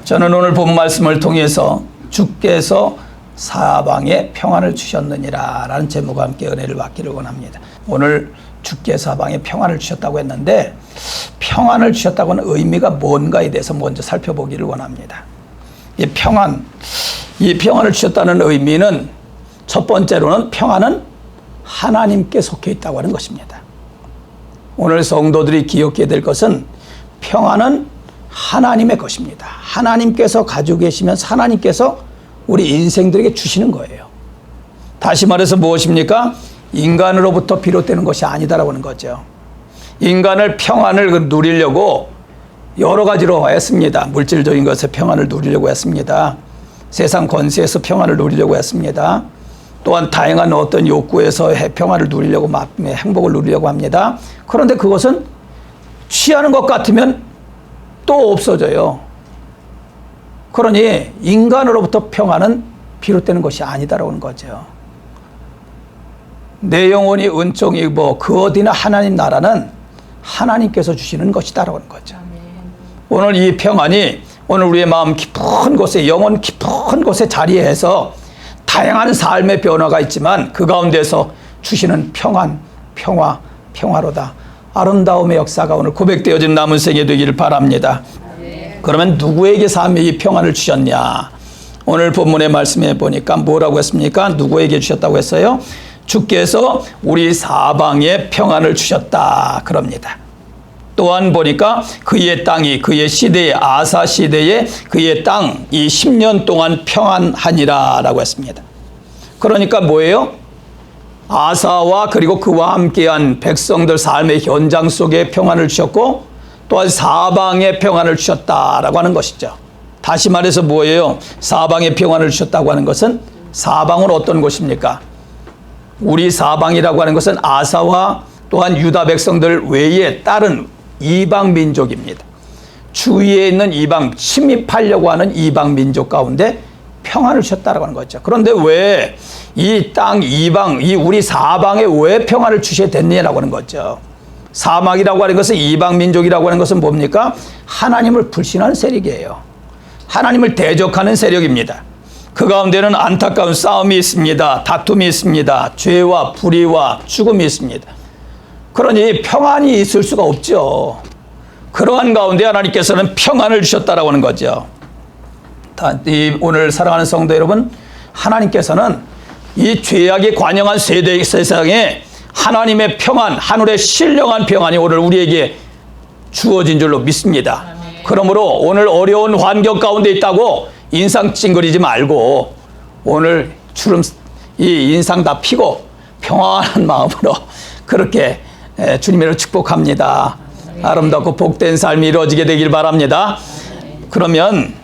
저는 오늘 본 말씀을 통해서 주께서 사방에 평안을 주셨느니라 라는 제목과 함께 은혜를 받기를 원합니다. 오늘 주께서 사방에 평안을 주셨다고 했는데 평안을 주셨다고 하는 의미가 뭔가에 대해서 먼저 살펴보기를 원합니다. 이 평안을 주셨다는 의미는 첫 번째로는 평안은 하나님께 속해 있다고 하는 것입니다. 오늘 성도들이 기억해야 될 것은 평안은 하나님의 것입니다. 하나님께서 가지고 계시면 하나님께서 우리 인생들에게 주시는 거예요. 다시 말해서 무엇입니까? 인간으로부터 비롯되는 것이 아니다라고 하는 거죠. 인간을 평안을 누리려고 여러 가지로 했습니다. 물질적인 것에 평안을 누리려고 했습니다. 세상 권세에서 평안을 누리려고 했습니다. 또한 다양한 어떤 욕구에서 평안을 누리려고 행복을 누리려고 합니다. 그런데 그것은 취하는 것 같으면 또 없어져요. 그러니 인간으로부터 평안은 비롯되는 것이 아니다라고 하는 거죠. 내 영혼이 은총이 그 어디나 하나님 나라는 하나님께서 주시는 것이다라고 하는 거죠. 오늘 이 평안이 오늘 우리의 마음 깊은 곳에 영혼 깊은 곳에 자리해서 다양한 삶의 변화가 있지만 그 가운데서 주시는 평안, 평화, 평화로다. 아름다움의 역사가 오늘 고백되어진 남은 생에 되기를 바랍니다. 그러면 누구에게 이 평안을 주셨냐? 오늘 본문의 말씀에 보니까 뭐라고 했습니까? 누구에게 주셨다고 했어요? 주께서 우리 사방에 평안을 주셨다 그럽니다. 또한 보니까 그의 땅이 그의 시대에 아사 시대에 그의 땅 이 10년 동안 평안하니라 라고 했습니다. 그러니까 뭐예요? 아사와 그리고 그와 함께한 백성들 삶의 현장 속에 평안을 주셨고 또한 사방에 평안을 주셨다라고 하는 것이죠. 다시 말해서 뭐예요? 사방에 평안을 주셨다고 하는 것은 사방은 어떤 곳입니까? 우리 사방이라고 하는 것은 아사와 또한 유다 백성들 외에 다른 이방 민족입니다. 주위에 있는 이방, 침입하려고 하는 이방 민족 가운데 평안을 주셨다라고 하는 거죠. 그런데 왜 이 땅 이방, 이 우리 사방에 왜 평안을 주셔야 됐느냐라고 하는 거죠. 사막이라고 하는 것은 이방 민족이라고 하는 것은 뭡니까? 하나님을 불신하는 세력이에요. 하나님을 대적하는 세력입니다. 그 가운데는 안타까운 싸움이 있습니다. 다툼이 있습니다. 죄와 불의와 죽음이 있습니다. 그러니 평안이 있을 수가 없죠. 그러한 가운데 하나님께서는 평안을 주셨다라고 하는 거죠. 오늘 사랑하는 성도 여러분, 하나님께서는 이 죄악이 관영한 세상에 하나님의 평안, 하늘의 신령한 평안이 오늘 우리에게 주어진 줄로 믿습니다. 그러므로 오늘 어려운 환경 가운데 있다고 인상 찡그리지 말고 오늘 이 인상 다 피고 평안한 마음으로 그렇게 주님을 축복합니다. 아름답고 복된 삶이 이루어지게 되길 바랍니다. 그러면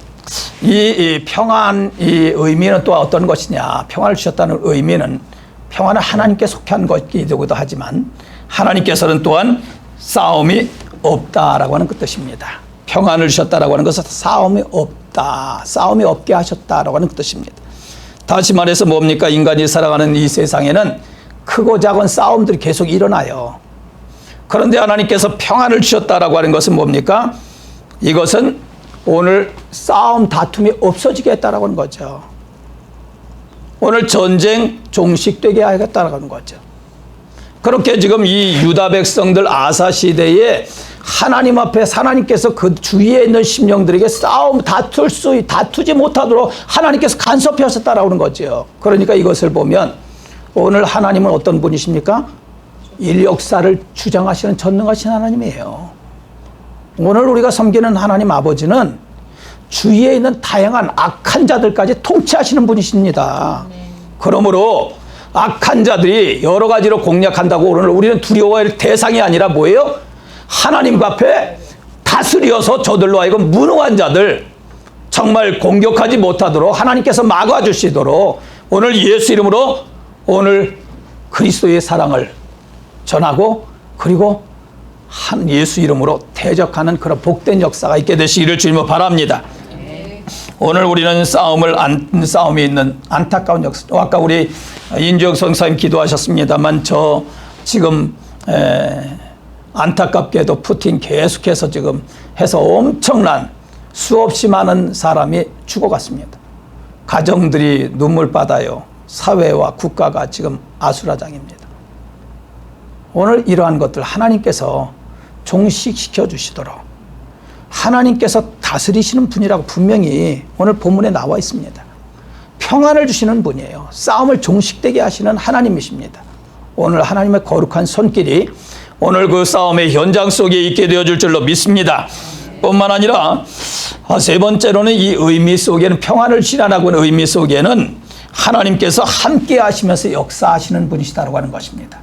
이 평안, 이 의미는 또 어떤 것이냐? 평안을 주셨다는 의미는 평안은 하나님께 속한 것이기도 하지만 하나님께서는 또한 싸움이 없다라고 하는 그 뜻입니다. 평안을 주셨다라고 하는 것은 싸움이 없다, 싸움이 없게 하셨다라고 하는 그 뜻입니다. 다시 말해서 뭡니까? 인간이 살아가는 이 세상에는 크고 작은 싸움들이 계속 일어나요. 그런데 하나님께서 평안을 주셨다라고 하는 것은 뭡니까? 이것은 오늘 싸움, 다툼이 없어지게 했다라고 하는 거죠. 오늘 전쟁 종식되게 하겠다라고 하는 거죠. 그렇게 지금 이 유다 백성들 아사 시대에 하나님 앞에 하나님께서 그 주위에 있는 심령들에게 다투지 못하도록 하나님께서 간섭해 하셨다라고 하는 거죠. 그러니까 이것을 보면 오늘 하나님은 어떤 분이십니까? 역사를 주장하시는 전능하신 하나님이에요. 오늘 우리가 섬기는 하나님 아버지는 주위에 있는 다양한 악한 자들까지 통치하시는 분이십니다. 그러므로 악한 자들이 여러 가지로 공략한다고 오늘 우리는 두려워할 대상이 아니라 뭐예요? 하나님 앞에 다스려서 저들로 하여금 무능한 자들 정말 공격하지 못하도록 하나님께서 막아주시도록 오늘 예수 이름으로 오늘 그리스도의 사랑을 전하고 그리고 예수 이름으로 대적하는 그런 복된 역사가 있게 되시기를 주님으로 바랍니다. 오늘 우리는 싸움이 있는 안타까운 역사. 아까 우리 인주혁 선사님 기도하셨습니다만 저 지금 안타깝게도 푸틴 계속해서 지금 해서 엄청난 수없이 많은 사람이 죽어갔습니다. 가정들이 눈물바다요. 사회와 국가가 지금 아수라장입니다. 오늘 이러한 것들 하나님께서 종식시켜 주시도록 하나님께서 다스리시는 분이라고 분명히 오늘 본문에 나와 있습니다. 평안을 주시는 분이에요. 싸움을 종식되게 하시는 하나님이십니다. 오늘 하나님의 거룩한 손길이 오늘 그 싸움의 현장 속에 있게 되어줄 줄로 믿습니다. 뿐만 아니라 세 번째로는 이 의미 속에는 평안을 실현하고 있는 의미 속에는 하나님께서 함께 하시면서 역사하시는 분이시다고 하는 것입니다.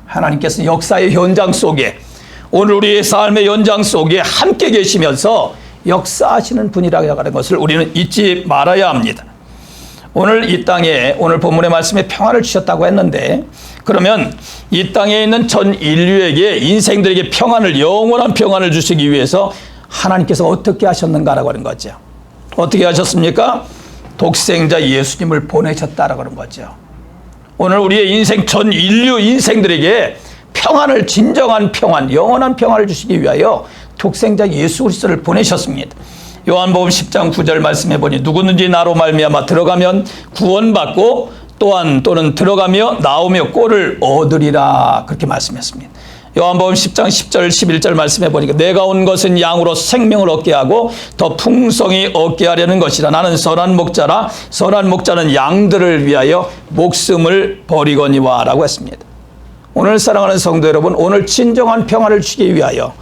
하나님께서 역사의 현장 속에 오늘 우리의 삶의 현장 속에 함께 계시면서 역사하시는 분이라고 하는 것을 우리는 잊지 말아야 합니다. 오늘 이 땅에 오늘 본문의 말씀에 평안을 주셨다고 했는데 그러면 이 땅에 있는 전 인류에게 인생들에게 평안을 영원한 평안을 주시기 위해서 하나님께서 어떻게 하셨는가라고 하는 거죠. 어떻게 하셨습니까? 독생자 예수님을 보내셨다라고 하는 거죠. 오늘 우리의 인생 전 인류 인생들에게 평안을 진정한 평안 영원한 평안을 주시기 위하여 독생자 예수 그리스도를 보내셨습니다. 요한복음 10장 9절 말씀해 보니 누구든지 나로 말미암아 들어가면 구원받고 또는 들어가며 나오며 꼴을 얻으리라 그렇게 말씀했습니다. 요한복음 10장 10절 11절 말씀해 보니까 내가 온 것은 양으로 생명을 얻게 하고 더 풍성히 얻게 하려는 것이라. 나는 선한 목자라 선한 목자는 양들을 위하여 목숨을 버리거니와 라고 했습니다. 오늘 사랑하는 성도 여러분, 오늘 진정한 평안을 주기 위하여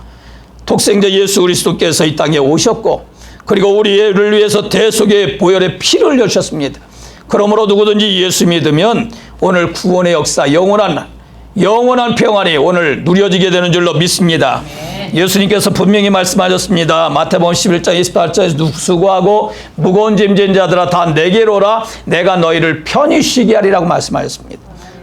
독생자 예수 그리스도께서 이 땅에 오셨고 그리고 우리를 위해서 대속의 보혈의 피를 흘려주셨습니다. 그러므로 누구든지 예수 믿으면 오늘 구원의 역사 영원한 평안이 오늘 누려지게 되는 줄로 믿습니다. 예수님께서 분명히 말씀하셨습니다. 마태복음 11장 28절에서 수고하고 무거운 짐진 자들아 다 내게로 오라 내가 너희를 편히 쉬게 하리라고 말씀하셨습니다.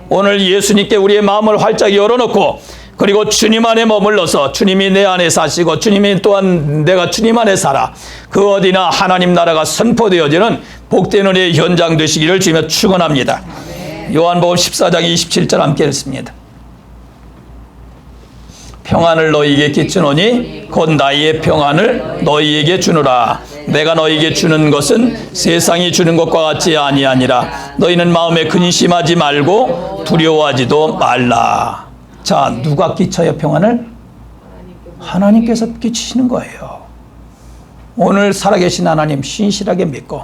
오늘 예수님께 우리의 마음을 활짝 열어놓고 그리고 주님 안에 머물러서 주님이 내 안에 사시고 주님이 또한 내가 주님 안에 살아 그 어디나 하나님 나라가 선포되어지는 복된 은혜의 현장 되시기를 주며 축원합니다. 요한복음 14장 27절 함께 읽습니다. 평안을 너희에게 끼치노니 곧 나의 평안을 너희에게 주노라. 내가 너희에게 주는 것은 세상이 주는 것과 같지 아니하니라. 너희는 마음에 근심하지 말고 두려워하지도 말라. 자, 누가 끼쳐요 평안을? 하나님께서 끼치시는 거예요. 오늘 살아계신 하나님 신실하게 믿고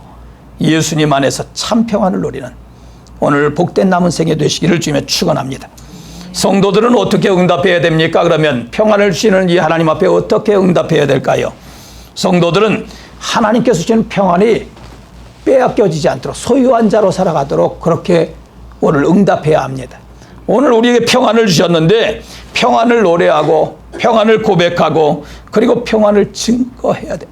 예수님 안에서 참 평안을 누리는 오늘 복된 남은 생애 되시기를 주님의 축원합니다. 성도들은 어떻게 응답해야 됩니까? 그러면 평안을 주시는 이 하나님 앞에 어떻게 응답해야 될까요? 성도들은 하나님께서 주시는 평안이 빼앗겨지지 않도록 소유한 자로 살아가도록 그렇게 오늘 응답해야 합니다. 오늘 우리에게 평안을 주셨는데 평안을 노래하고 평안을 고백하고 그리고 평안을 증거해야 됩니다.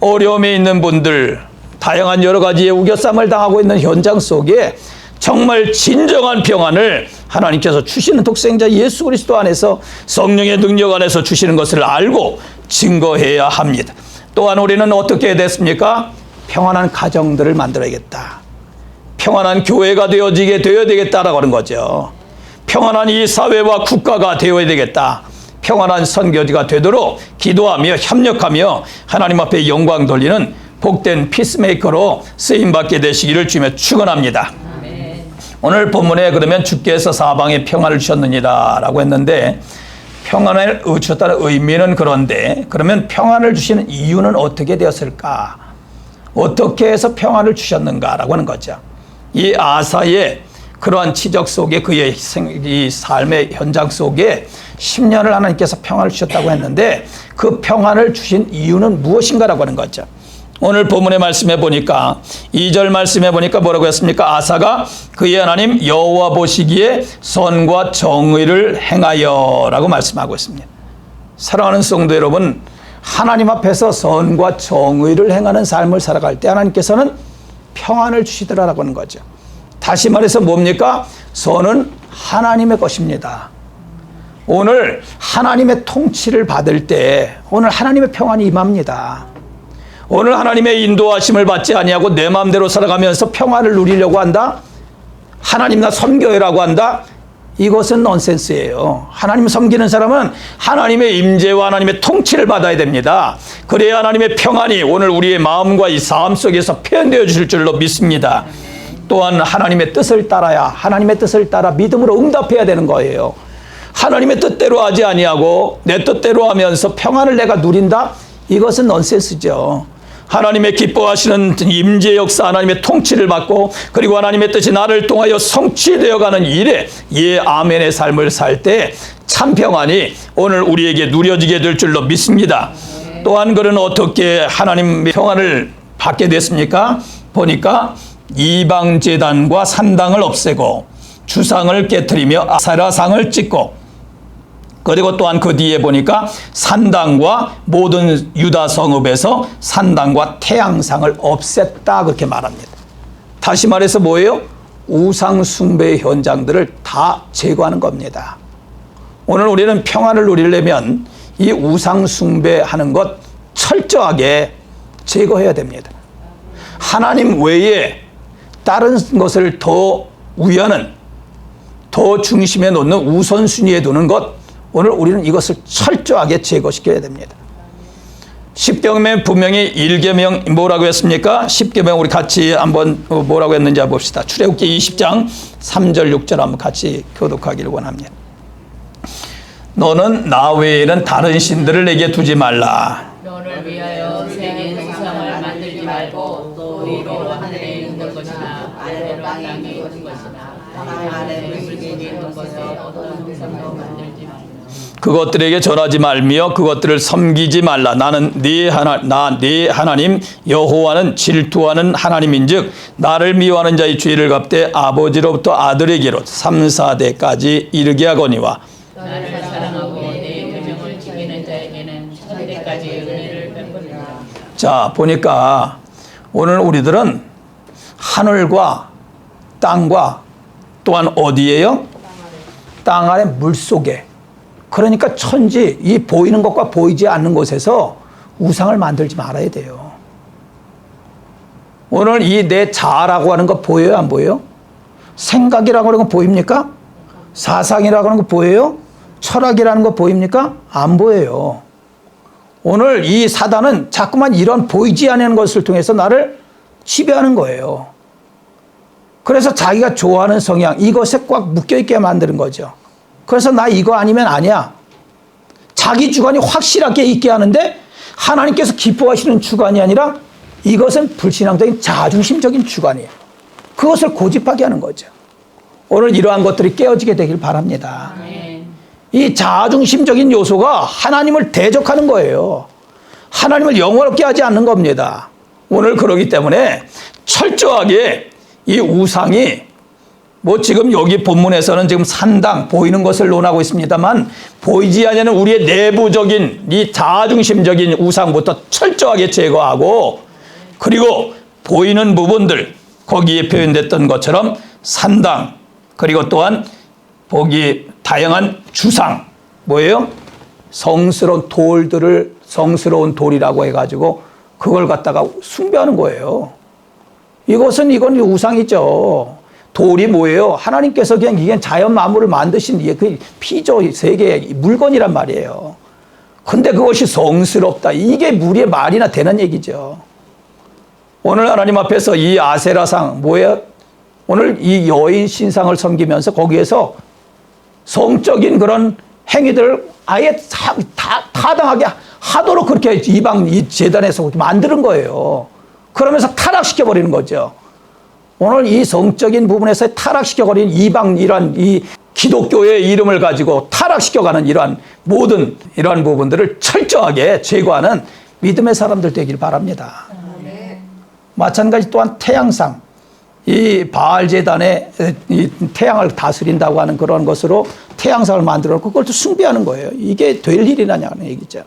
어려움에 있는 분들 다양한 여러 가지의 우겨쌈을 당하고 있는 현장 속에 정말 진정한 평안을 하나님께서 주시는 독생자 예수 그리스도 안에서 성령의 능력 안에서 주시는 것을 알고 증거해야 합니다. 또한 우리는 어떻게 됐습니까? 평안한 가정들을 만들어야겠다. 평안한 교회가 되어야 되겠다라고 하는 거죠. 평안한 이 사회와 국가가 되어야 되겠다. 평안한 선교지가 되도록 기도하며 협력하며 하나님 앞에 영광 돌리는 복된 피스메이커로 쓰임받게 되시기를 주며 축원합니다. 오늘 본문에 그러면 주께서 사방에 평안을 주셨느니라 라고 했는데 평안을 주셨다는 의미는 그런데 그러면 평안을 주시는 이유는 어떻게 되었을까? 어떻게 해서 평안을 주셨는가 라고 하는 거죠. 이 아사의 그러한 치적 속에 그의 이 삶의 현장 속에 10년을 하나님께서 평안을 주셨다고 했는데 그 평안을 주신 이유는 무엇인가라고 하는 거죠. 오늘 본문의 말씀해 보니까 2절 말씀해 보니까 뭐라고 했습니까? 아사가 그의 하나님 여호와 보시기에 선과 정의를 행하여 라고 말씀하고 있습니다. 사랑하는 성도 여러분, 하나님 앞에서 선과 정의를 행하는 삶을 살아갈 때 하나님께서는 평안을 주시더라라고 하는 거죠. 다시 말해서 뭡니까? 선은 하나님의 것입니다. 오늘 하나님의 통치를 받을 때 오늘 하나님의 평안이 임합니다. 오늘 하나님의 인도하심을 받지 아니하고 내 마음대로 살아가면서 평안을 누리려고 한다? 하나님 나 섬겨요라고 한다? 이것은 넌센스예요. 하나님 섬기는 사람은 하나님의 임재와 하나님의 통치를 받아야 됩니다. 그래야 하나님의 평안이 오늘 우리의 마음과 이 삶 속에서 표현되어 주실 줄로 믿습니다. 또한 하나님의 뜻을 따라야, 하나님의 뜻을 따라 믿음으로 응답해야 되는 거예요. 하나님의 뜻대로 하지 아니하고 내 뜻대로 하면서 평안을 내가 누린다? 이것은 넌센스죠. 하나님의 기뻐하시는 임재 역사, 하나님의 통치를 받고 그리고 하나님의 뜻이 나를 통하여 성취되어가는 일에 예 아멘의 삶을 살 때 참 평안이 오늘 우리에게 누려지게 될 줄로 믿습니다. 또한 그는 어떻게 하나님의 평안을 받게 됐습니까? 보니까 이방 제단과 산당을 없애고 주상을 깨트리며 아세라상을 찍고, 그리고 또한 그 뒤에 보니까 산당과 모든 유다 성읍에서 산당과 태양상을 없앴다 그렇게 말합니다. 다시 말해서 뭐예요? 우상 숭배의 현장들을 다 제거하는 겁니다. 오늘 우리는 평안을 누리려면 이 우상 숭배하는 것 철저하게 제거해야 됩니다. 하나님 외에 다른 것을 더 우연은, 더 중심에 놓는 우선순위에 두는 것, 오늘 우리는 이것을 철저하게 제거시켜야 됩니다. 10계명에 분명히 1계명 뭐라고 했습니까? 10계명 우리 같이 한번 뭐라고 했는지 봅시다. 출애굽기 20장 3절 6절 한번 같이 교독하기를 원합니다. 너는 나 외에는 다른 신들을 내게 두지 말라. 너를 위하여 세계 우상을 만들지 말고 또 위로 하늘에 있는 것이나 아래로 땅에 있는 것이나 땅 아래 물속에 있는 것에 어떤 우상도 만들지 말라. 그것들에게 절하지 말며 그것들을 섬기지 말라. 나는 네 하나님 여호와는 질투하는 하나님인즉 나를 미워하는 자의 죄를 갚되 아버지로부터 아들에게로 3, 4대까지 이르게 하거니와 나를 사랑하고 내 계명을 지키는 자에게는 천대까지 은혜를 베푸리라. 자, 보니까 오늘 우리들은 하늘과 땅과 또한 어디에요? 땅 아래 물속에, 그러니까 천지, 이 보이는 것과 보이지 않는 곳에서 우상을 만들지 말아야 돼요. 오늘 이 내 자아라고 하는 거 보여요, 안 보여요? 생각이라고 하는 거 보입니까? 사상이라고 하는 거 보여요? 철학이라는 거 보입니까? 안 보여요. 오늘 이 사단은 자꾸만 이런 보이지 않는 것을 통해서 나를 지배하는 거예요. 그래서 자기가 좋아하는 성향, 이것에 꽉 묶여있게 만드는 거죠. 그래서 나 이거 아니면 아니야. 자기 주관이 확실하게 있게 하는데 하나님께서 기뻐하시는 주관이 아니라 이것은 불신앙적인 자중심적인 주관이에요. 그것을 고집하게 하는 거죠. 오늘 이러한 것들이 깨어지게 되길 바랍니다. 이 자중심적인 요소가 하나님을 대적하는 거예요. 하나님을 영원롭게 하지 않는 겁니다. 오늘 그러기 때문에 철저하게 이 우상이 뭐 지금 여기 본문에서는 지금 산당 보이는 것을 논하고 있습니다만 보이지 않는 우리의 내부적인 이 자중심적인 우상부터 철저하게 제거하고 그리고 보이는 부분들 거기에 표현됐던 것처럼 산당 그리고 또한 거기 다양한 주상 뭐예요? 성스러운 돌들을 성스러운 돌이라고 해가지고 그걸 갖다가 숭배하는 거예요. 이건 우상이죠. 돌이 뭐예요? 하나님께서 그냥 이게 자연 만물을 만드신 그 피조 세계의 물건이란 말이에요. 근데 그것이 성스럽다. 이게 우리의 말이나 되는 얘기죠. 오늘 하나님 앞에서 이 아세라상 뭐예요? 오늘 이 여인 신상을 섬기면서 거기에서 성적인 그런 행위들을 아예 타당하게 하도록 그렇게 이방 이 재단에서 만드는 거예요. 그러면서 타락시켜버리는 거죠. 오늘 이 성적인 부분에서 타락시켜버린 이방 이러한 이 기독교의 이름을 가지고 타락시켜가는 이러한 모든 이러한 부분들을 철저하게 제거하는 믿음의 사람들 되길 바랍니다. 마찬가지 또한 태양상, 이 바알 제단에 이 태양을 다스린다고 하는 그런 것으로 태양상을 만들어놓고 그걸 또 숭배하는 거예요. 이게 될 일이냐는 얘기죠.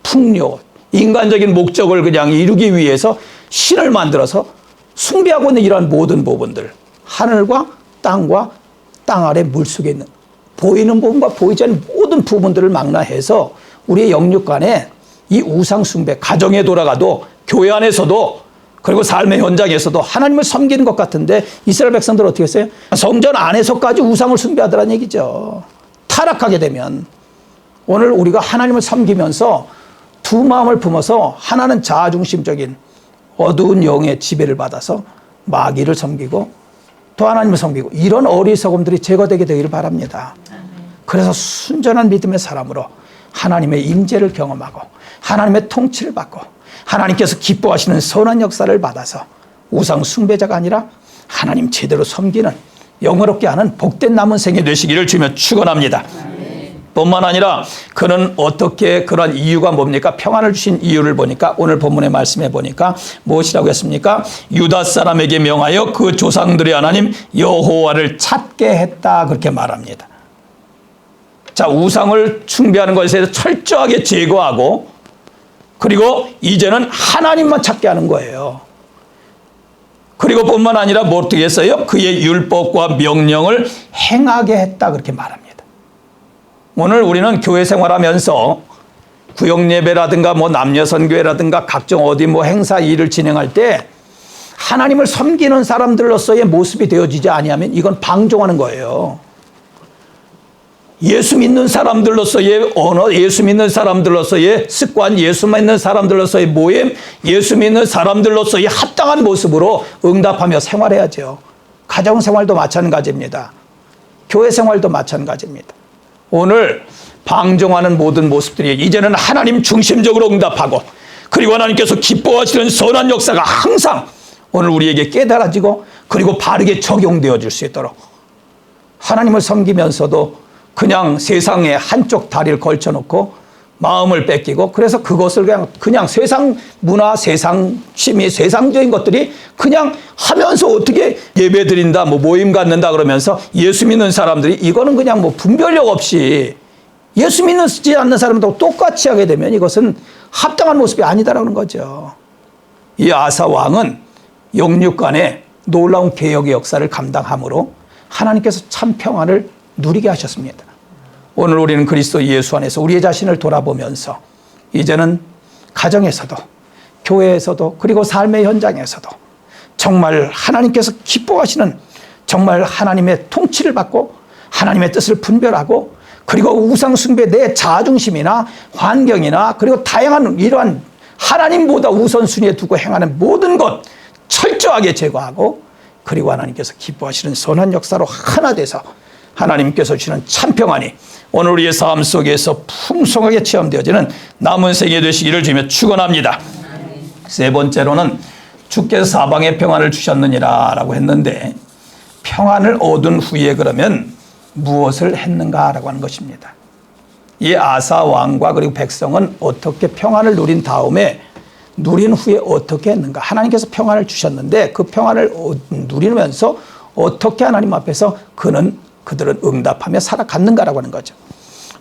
풍요, 인간적인 목적을 그냥 이루기 위해서 신을 만들어서 숭배하고 있는 이러한 모든 부분들, 하늘과 땅과 땅 아래 물속에 있는 보이는 부분과 보이지 않는 모든 부분들을 망라해서 우리의 영육 간에 이 우상 숭배, 가정에 돌아가도 교회 안에서도 그리고 삶의 현장에서도 하나님을 섬기는 것 같은데 이스라엘 백성들 어떻게 했어요? 성전 안에서까지 우상을 숭배하더란 얘기죠. 타락하게 되면 오늘 우리가 하나님을 섬기면서 두 마음을 품어서 하나는 자아중심적인 어두운 영의 지배를 받아서 마귀를 섬기고 또 하나님을 섬기고 이런 어리석음들이 제거되게 되기를 바랍니다. 그래서 순전한 믿음의 사람으로 하나님의 임재를 경험하고 하나님의 통치를 받고 하나님께서 기뻐하시는 선한 역사를 받아서 우상 숭배자가 아니라 하나님 제대로 섬기는 영어롭게 하는 복된 남은 생이 되시기를 주며 축원합니다. 뿐만 아니라 그는 어떻게 그런 이유가 뭡니까? 평안을 주신 이유를 보니까 오늘 본문의 말씀에 보니까 무엇이라고 했습니까? 유다 사람에게 명하여 그 조상들의 하나님 여호와를 찾게 했다 그렇게 말합니다. 자, 우상을 숭배하는 것에 대해서 철저하게 제거하고 그리고 이제는 하나님만 찾게 하는 거예요. 그리고 뿐만 아니라 뭐 어떻게 했어요? 그의 율법과 명령을 행하게 했다 그렇게 말합니다. 오늘 우리는 교회 생활하면서 구역예배라든가 뭐 남녀선교회라든가 각종 어디 뭐 행사 일을 진행할 때 하나님을 섬기는 사람들로서의 모습이 되어지지 아니하면 이건 방종하는 거예요. 예수 믿는 사람들로서의 언어, 예수 믿는 사람들로서의 습관, 예수 믿는 사람들로서의 모임, 예수 믿는 사람들로서의 합당한 모습으로 응답하며 생활해야죠. 가정생활도 마찬가지입니다. 교회 생활도 마찬가지입니다. 오늘 방종하는 모든 모습들이 이제는 하나님 중심적으로 응답하고 그리고 하나님께서 기뻐하시는 선한 역사가 항상 오늘 우리에게 깨달아지고 그리고 바르게 적용되어질 수 있도록 하나님을 섬기면서도 그냥 세상에 한쪽 다리를 걸쳐놓고 마음을 뺏기고 그래서 그것을 그냥 세상 문화, 세상 취미, 세상적인 것들이 그냥 하면서 어떻게 예배 드린다, 뭐 모임 갖는다 그러면서 예수 믿는 사람들이 이거는 그냥 뭐 분별력 없이 예수 믿지 않는 사람들하고 똑같이 하게 되면 이것은 합당한 모습이 아니다라는 거죠. 이 아사 왕은 영육간에 놀라운 개혁의 역사를 감당함으로 하나님께서 참 평안을 누리게 하셨습니다. 오늘 우리는 그리스도 예수 안에서 우리의 자신을 돌아보면서 이제는 가정에서도 교회에서도 그리고 삶의 현장에서도 정말 하나님께서 기뻐하시는 정말 하나님의 통치를 받고 하나님의 뜻을 분별하고 그리고 우상 숭배 내 자아중심이나 환경이나 그리고 다양한 이러한 하나님보다 우선순위에 두고 행하는 모든 것 철저하게 제거하고 그리고 하나님께서 기뻐하시는 선한 역사로 하나 돼서 하나님께서 주시는 참 평안이 오늘 우리의 삶 속에서 풍성하게 체험되어지는 남은 생애 되시기를 주며 축원합니다. 세 번째로는 주께서 사방에 평안을 주셨느니라 라고 했는데 평안을 얻은 후에 그러면 무엇을 했는가 라고 하는 것입니다. 이 아사 왕과 그리고 백성은 어떻게 평안을 누린 다음에 누린 후에 어떻게 했는가. 하나님께서 평안을 주셨는데 그 평안을 누리면서 어떻게 하나님 앞에서 그들은 응답하며 살아갔는가라고 하는 거죠.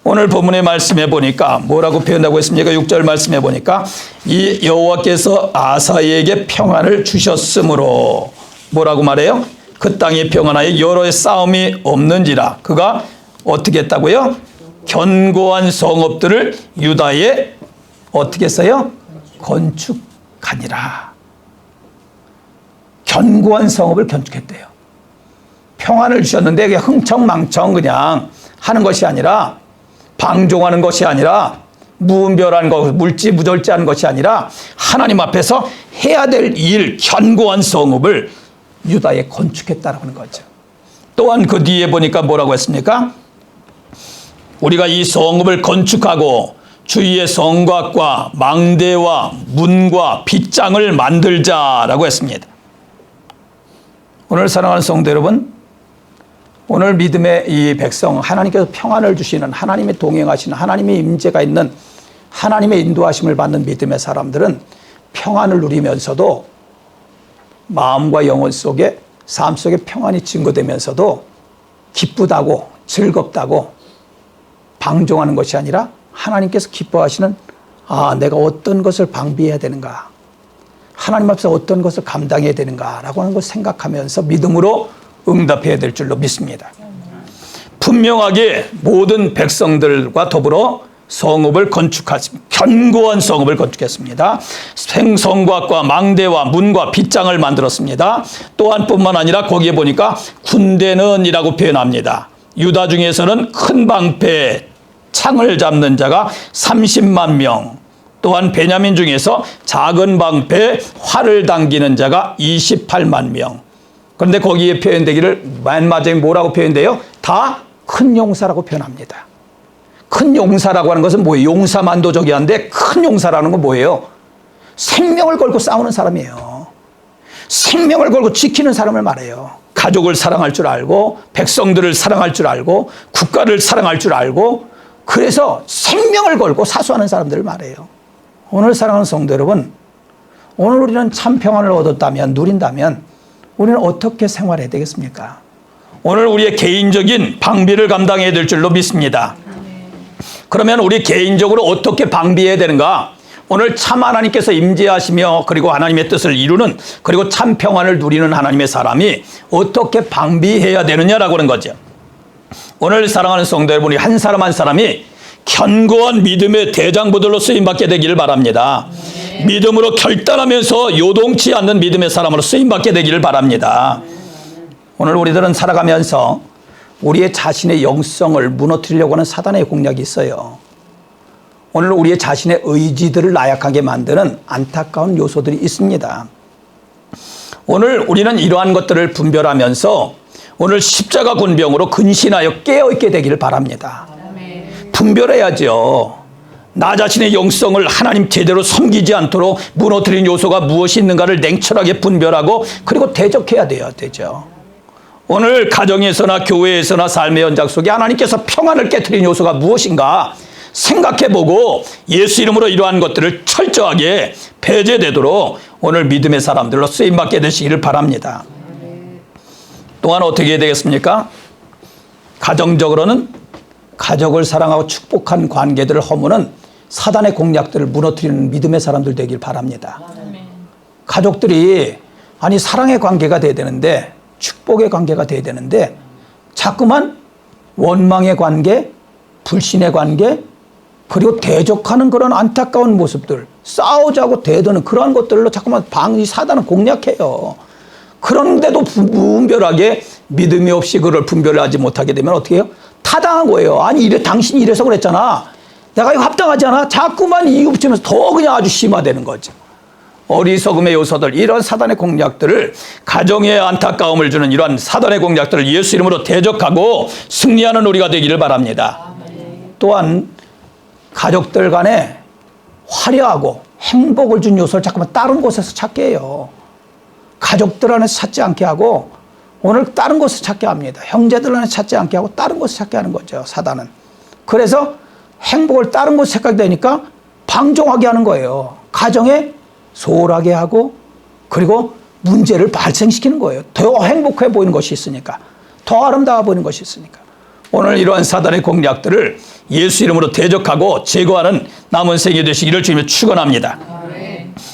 오늘 본문의 말씀해 보니까 뭐라고 표현하고 있습니까? 6절 말씀해 보니까 이 여호와께서 아사에게 평안을 주셨으므로 뭐라고 말해요? 그 땅이 평안하여 여러의 싸움이 없는지라. 그가 어떻게 했다고요? 견고한 성읍들을 유다에 어떻게 했어요? 건축하니라. 견고한 성읍을 건축했대요. 평안을 주셨는데 그냥 흥청망청 그냥 하는 것이 아니라 방종하는 것이 아니라 무분별한 것, 물지무절제하는 것이 아니라 하나님 앞에서 해야 될 일, 견고한 성읍을 유다에 건축했다라고 하는 거죠. 또한 그 뒤에 보니까 뭐라고 했습니까? 우리가 이 성읍을 건축하고 주위에 성곽과 망대와 문과 빗장을 만들자라고 했습니다. 오늘 사랑하는 성도 여러분, 오늘 믿음의 이 백성, 하나님께서 평안을 주시는 하나님의 동행하시는 하나님의 임재가 있는 하나님의 인도하심을 받는 믿음의 사람들은 평안을 누리면서도 마음과 영혼 속에 삶 속에 평안이 증거되면서도 기쁘다고 즐겁다고 방종하는 것이 아니라 하나님께서 기뻐하시는 내가 어떤 것을 방비해야 되는가, 하나님 앞에서 어떤 것을 감당해야 되는가라고 하는 것을 생각하면서 믿음으로 응답해야 될 줄로 믿습니다. 분명하게 모든 백성들과 더불어 성읍을 건축했습니다. 견고한 성읍을 건축했습니다. 생성곽과 망대와 문과 빗장을 만들었습니다. 또한 뿐만 아니라 거기에 보니까 군대는 이라고 표현합니다. 유다 중에서는 큰 방패 창을 잡는 자가 30만 명, 또한 베냐민 중에서 작은 방패 활을 당기는 자가 28만 명. 그런데 거기에 표현되기를 맨 마지막에 뭐라고 표현돼요? 다 큰 용사라고 표현합니다. 큰 용사라고 하는 것은 뭐예요? 용사만도적이 한데 큰 용사라는 건 뭐예요? 생명을 걸고 싸우는 사람이에요. 생명을 걸고 지키는 사람을 말해요. 가족을 사랑할 줄 알고 백성들을 사랑할 줄 알고 국가를 사랑할 줄 알고 그래서 생명을 걸고 사수하는 사람들을 말해요. 오늘 사랑하는 성도 여러분, 오늘 우리는 참 평안을 얻었다면, 누린다면 우리는 어떻게 생활해야 되겠습니까? 오늘 우리의 개인적인 방비를 감당해야 될 줄로 믿습니다. 그러면 우리 개인적으로 어떻게 방비해야 되는가? 오늘 참 하나님께서 임재하시며 그리고 하나님의 뜻을 이루는 그리고 참 평안을 누리는 하나님의 사람이 어떻게 방비해야 되느냐라고 하는 거죠. 오늘 사랑하는 성도 여러분이 한 사람 한 사람이 견고한 믿음의 대장부들로 쓰임받게 되기를 바랍니다. 믿음으로 결단하면서 요동치 않는 믿음의 사람으로 쓰임받게 되기를 바랍니다. 오늘 우리들은 살아가면서 우리의 자신의 영성을 무너뜨리려고 하는 사단의 공략이 있어요. 오늘 우리의 자신의 의지들을 나약하게 만드는 안타까운 요소들이 있습니다. 오늘 우리는 이러한 것들을 분별하면서 오늘 십자가 군병으로 근신하여 깨어있게 되기를 바랍니다. 분별해야죠. 나 자신의 영성을 하나님 제대로 섬기지 않도록 무너뜨린 요소가 무엇이 있는가를 냉철하게 분별하고 그리고 대적해야 되죠. 오늘 가정에서나 교회에서나 삶의 현장 속에 하나님께서 평안을 깨트린 요소가 무엇인가 생각해보고 예수 이름으로 이러한 것들을 철저하게 배제되도록 오늘 믿음의 사람들로 쓰임받게 되시기를 바랍니다. 또한 어떻게 해야 되겠습니까? 가정적으로는 가족을 사랑하고 축복한 관계들을 허무는 사단의 공략들을 무너뜨리는 믿음의 사람들 되길 바랍니다. 가족들이 아니 사랑의 관계가 돼야 되는데 축복의 관계가 돼야 되는데 자꾸만 원망의 관계, 불신의 관계 그리고 대적하는 그런 안타까운 모습들 싸우자고 대드는 그러한 것들로 자꾸만 사단은 공략해요. 그런데도 무분별하게 믿음이 없이 그걸 분별을 하지 못하게 되면 어떻게 해요? 타당한 거예요. 아니 당신이 이래서 그랬잖아. 내가 이거 합당하지 않아? 자꾸만 이유 붙이면서 더 그냥 아주 심화되는 거죠. 어리석음의 요소들 이런 사단의 공략들을 가정에 안타까움을 주는 이러한 사단의 공략들을 예수 이름으로 대적하고 승리하는 우리가 되기를 바랍니다. 또한 가족들 간에 화려하고 행복을 준 요소를 자꾸만 다른 곳에서 찾게 해요. 가족들 안에서 찾지 않게 하고 오늘 다른 곳에서 찾게 합니다. 형제들 안에서 찾지 않게 하고 다른 곳에서 찾게 하는 거죠. 사단은. 그래서 행복을 다른 곳에 찾게 되니까 방종하게 하는 거예요. 가정에 소홀하게 하고 그리고 문제를 발생시키는 거예요. 더 행복해 보이는 것이 있으니까. 더 아름다워 보이는 것이 있으니까. 오늘 이러한 사단의 공략들을 예수 이름으로 대적하고 제거하는 남은 생이 되시기를 주님의 축원합니다.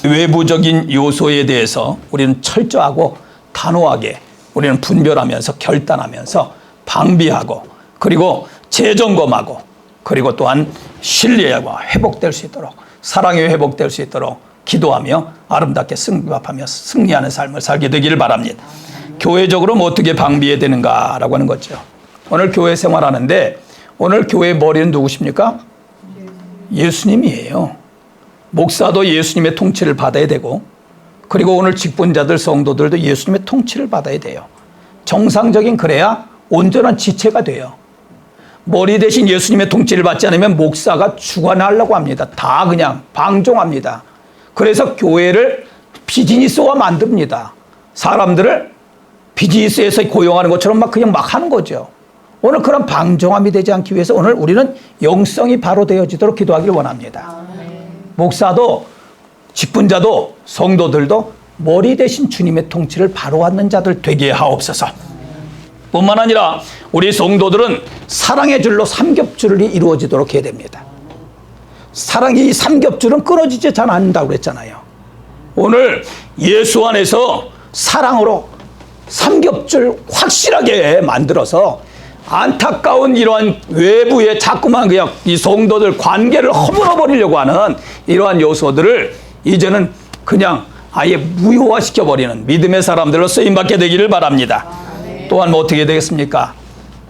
외부적인 요소에 대해서 우리는 철저하고 단호하게 우리는 분별하면서 결단하면서 방비하고 그리고 재점검하고 그리고 또한 신뢰와 회복될 수 있도록 사랑이 회복될 수 있도록 기도하며 아름답게 승합하며 승리하는 삶을 살게 되기를 바랍니다. 교회적으로 뭐 어떻게 방비해야 되는가라고 하는 거죠. 오늘 교회 생활하는데 오늘 교회의 머리는 누구십니까? 예수님이에요. 목사도 예수님의 통치를 받아야 되고 그리고 오늘 직분자들 성도들도 예수님의 통치를 받아야 돼요. 정상적인 그래야 온전한 지체가 돼요. 머리 대신 예수님의 통치를 받지 않으면 목사가 주관하려고 합니다. 다 그냥 방종합니다. 그래서 교회를 비즈니스화 만듭니다. 사람들을 비즈니스에서 고용하는 것처럼 그냥 막 하는 거죠. 오늘 그런 방종함이 되지 않기 위해서 오늘 우리는 영성이 바로 되어지도록 기도하기를 원합니다. 목사도 직분자도 성도들도 머리 대신 주님의 통치를 바로 받는 자들 되게 하옵소서. 뿐만 아니라 우리 성도들은 사랑의 줄로 삼겹줄이 이루어지도록 해야 됩니다. 사랑이 이 삼겹줄은 끊어지지 잘 않는다고 그랬잖아요. 오늘 예수 안에서 사랑으로 삼겹줄 확실하게 만들어서 안타까운 이러한 외부의 자꾸만 그냥 이 성도들 관계를 허물어 버리려고 하는 이러한 요소들을 이제는 그냥 아예 무효화시켜 버리는 믿음의 사람들로 쓰임받게 되기를 바랍니다. 또한 뭐 어떻게 되겠습니까?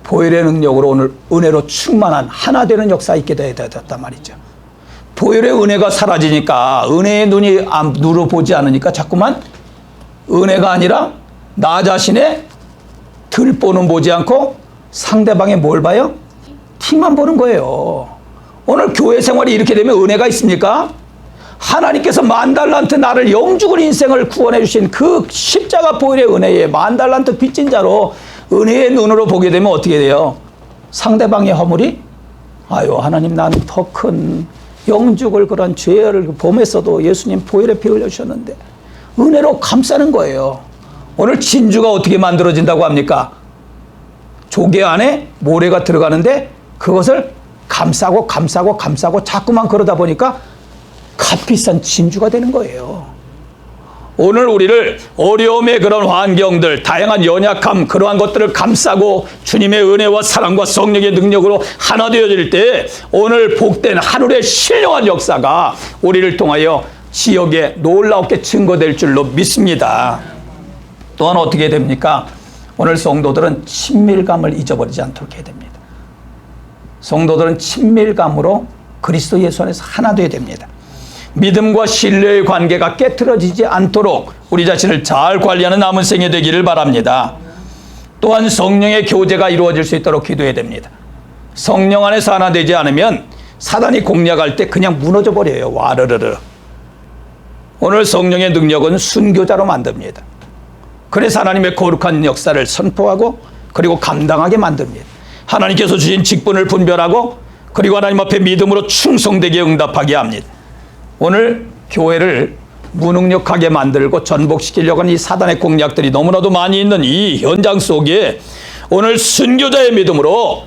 보혈의 능력으로 오늘 은혜로 충만한 하나 되는 역사 있게 되었단 말이죠. 보혈의 은혜가 사라지니까 은혜의 눈이 눈으로 보지 않으니까 자꾸만 은혜가 아니라 나 자신의 들보는 보지 않고 상대방의 뭘 봐요? 티만 보는 거예요. 오늘 교회 생활이 이렇게 되면 은혜가 있습니까? 하나님께서 10,000달란트 나를 영죽은 인생을 구원해 주신 그 십자가 보혈의 은혜에 10,000달란트 빚진 자로 은혜의 눈으로 보게 되면 어떻게 돼요? 상대방의 허물이 아유 하나님 나는 더 큰 영죽을 그런 죄를 범했어도 예수님 보혈에 피 흘려주셨는데 은혜로 감싸는 거예요. 오늘 진주가 어떻게 만들어진다고 합니까? 조개 안에 모래가 들어가는데 그것을 감싸고 자꾸만 그러다 보니까 값비싼 진주가 되는 거예요. 오늘 우리를 어려움의 그런 환경들, 다양한 연약함, 그러한 것들을 감싸고 주님의 은혜와 사랑과 성령의 능력으로 하나 되어질 때 오늘 복된 하늘의 신령한 역사가 우리를 통하여 지역에 놀랍게 증거될 줄로 믿습니다. 또한 어떻게 됩니까? 오늘 성도들은 친밀감을 잊어버리지 않도록 해야 됩니다. 성도들은 친밀감으로 그리스도 예수 안에서 하나 되어야 됩니다. 믿음과 신뢰의 관계가 깨트려지지 않도록 우리 자신을 잘 관리하는 남은 생이 되기를 바랍니다. 또한 성령의 교제가 이루어질 수 있도록 기도해야 됩니다. 성령 안에서 하나 되지 않으면 사단이 공략할 때 그냥 무너져 버려요. 와르르르. 오늘 성령의 능력은 순교자로 만듭니다. 그래서 하나님의 거룩한 역사를 선포하고 그리고 감당하게 만듭니다. 하나님께서 주신 직분을 분별하고 그리고 하나님 앞에 믿음으로 충성되게 응답하게 합니다. 오늘 교회를 무능력하게 만들고 전복시키려고 하는 이 사단의 공략들이 너무나도 많이 있는 이 현장 속에 오늘 순교자의 믿음으로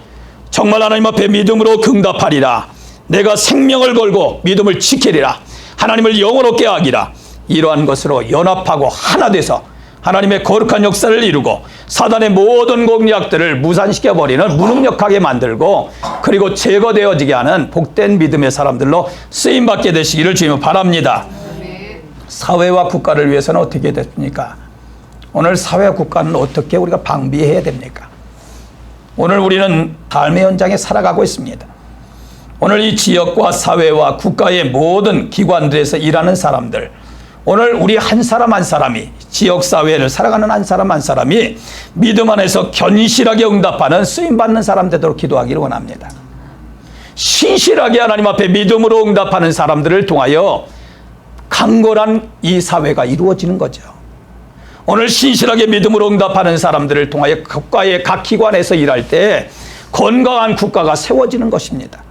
정말 하나님 앞에 믿음으로 응답하리라. 내가 생명을 걸고 믿음을 지키리라. 하나님을 영원롭게 하기라. 이러한 것으로 연합하고 하나 돼서 하나님의 거룩한 역사를 이루고 사단의 모든 공략들을 무산시켜버리는 무능력하게 만들고 그리고 제거되어지게 하는 복된 믿음의 사람들로 쓰임받게 되시기를 주님 바랍니다. 사회와 국가를 위해서는 어떻게 됐습니까? 오늘 사회와 국가는 어떻게 우리가 방비해야 됩니까? 오늘 우리는 삶의 현장에 살아가고 있습니다. 오늘 이 지역과 사회와 국가의 모든 기관들에서 일하는 사람들, 오늘 우리 한 사람 한 사람이 지역사회를 살아가는 한 사람 사람이 믿음 안에서 견실하게 응답하는 쓰임받는 사람 되도록 기도하기를 원합니다. 신실하게 하나님 앞에 믿음으로 응답하는 사람들을 통하여 강건한 이 사회가 이루어지는 거죠. 오늘 신실하게 믿음으로 응답하는 사람들을 통하여 국가의 각 기관에서 일할 때 건강한 국가가 세워지는 것입니다.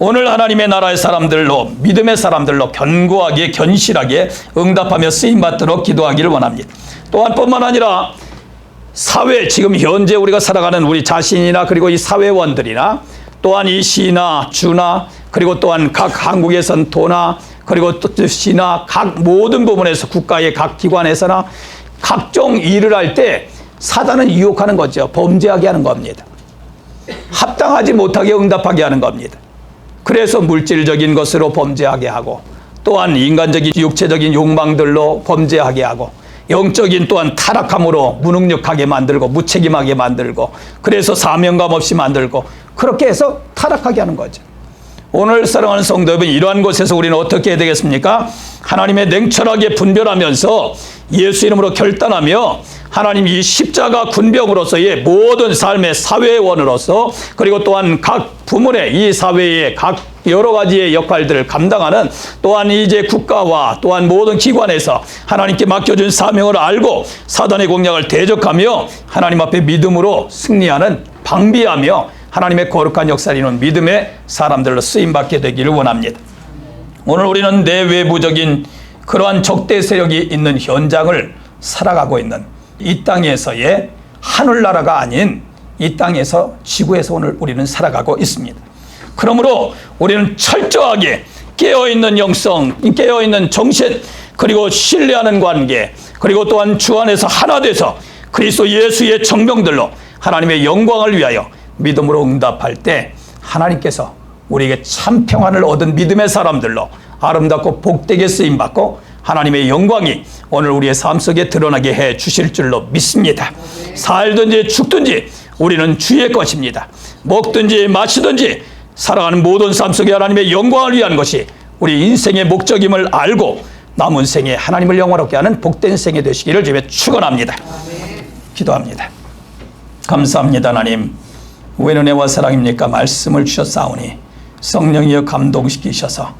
오늘 하나님의 나라의 사람들로 믿음의 사람들로 견고하게 견실하게 응답하며 쓰임받도록 기도하기를 원합니다. 또한 뿐만 아니라 사회 지금 현재 우리가 살아가는 우리 자신이나 그리고 이 사회원들이나 또한 이 시나 주나 그리고 또한 각 한국의 도나 그리고 또 시나 각 모든 부분에서 국가의 각 기관에서나 각종 일을 할 때 사단은 유혹하는 거죠. 범죄하게 하는 겁니다. 합당하지 못하게 응답하게 하는 겁니다. 그래서 물질적인 것으로 범죄하게 하고 또한 인간적인 육체적인 욕망들로 범죄하게 하고 영적인 또한 타락함으로 무능력하게 만들고 무책임하게 만들고 그래서 사명감 없이 만들고 그렇게 해서 타락하게 하는 거죠. 오늘 사랑하는 성도 여러분, 이러한 곳에서 우리는 어떻게 해야 되겠습니까? 하나님의 냉철하게 분별하면서 예수 이름으로 결단하며 하나님 이 십자가 군병으로서의 모든 삶의 사회원으로서 그리고 또한 각 부문의 이 사회의 각 여러 가지의 역할들을 감당하는 또한 이제 국가와 또한 모든 기관에서 하나님께 맡겨준 사명을 알고 사단의 공략을 대적하며 하나님 앞에 믿음으로 승리하는 방비하며 하나님의 거룩한 역사를 이루는 믿음의 사람들로 쓰임받게 되기를 원합니다. 오늘 우리는 내외부적인 그러한 적대 세력이 있는 현장을 살아가고 있는 이 땅에서의 하늘나라가 아닌 이 땅에서 지구에서 오늘 우리는 살아가고 있습니다. 그러므로 우리는 철저하게 깨어있는 영성, 깨어있는 정신, 그리고 신뢰하는 관계, 그리고 또한 주 안에서 하나 돼서 그리스도 예수의 정병들로 하나님의 영광을 위하여 믿음으로 응답할 때 하나님께서 우리에게 참 평안을 얻은 믿음의 사람들로 아름답고 복되게 쓰임받고 하나님의 영광이 오늘 우리의 삶 속에 드러나게 해 주실 줄로 믿습니다. 살든지 죽든지 우리는 주의 것입니다. 먹든지 마시든지 살아가는 모든 삶 속에 하나님의 영광을 위한 것이 우리 인생의 목적임을 알고 남은 생에 하나님을 영화롭게 하는 복된 생이 되시기를 주님의 축원합니다. 기도합니다. 감사합니다. 하나님, 왜 은혜와 사랑입니까? 말씀을 주셨사오니 성령이여 감동시키셔서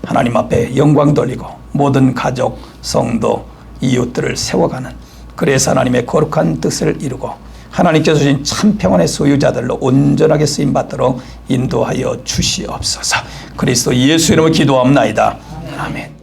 하나님 앞에 영광 돌리고 모든 가족, 성도, 이웃들을 세워가는, 그래서 하나님의 거룩한 뜻을 이루고 하나님께서 주신 참 평안의 소유자들로 온전하게 쓰임받도록 인도하여 주시옵소서. 그리스도 예수 이름으로 기도합나이다. 아멘.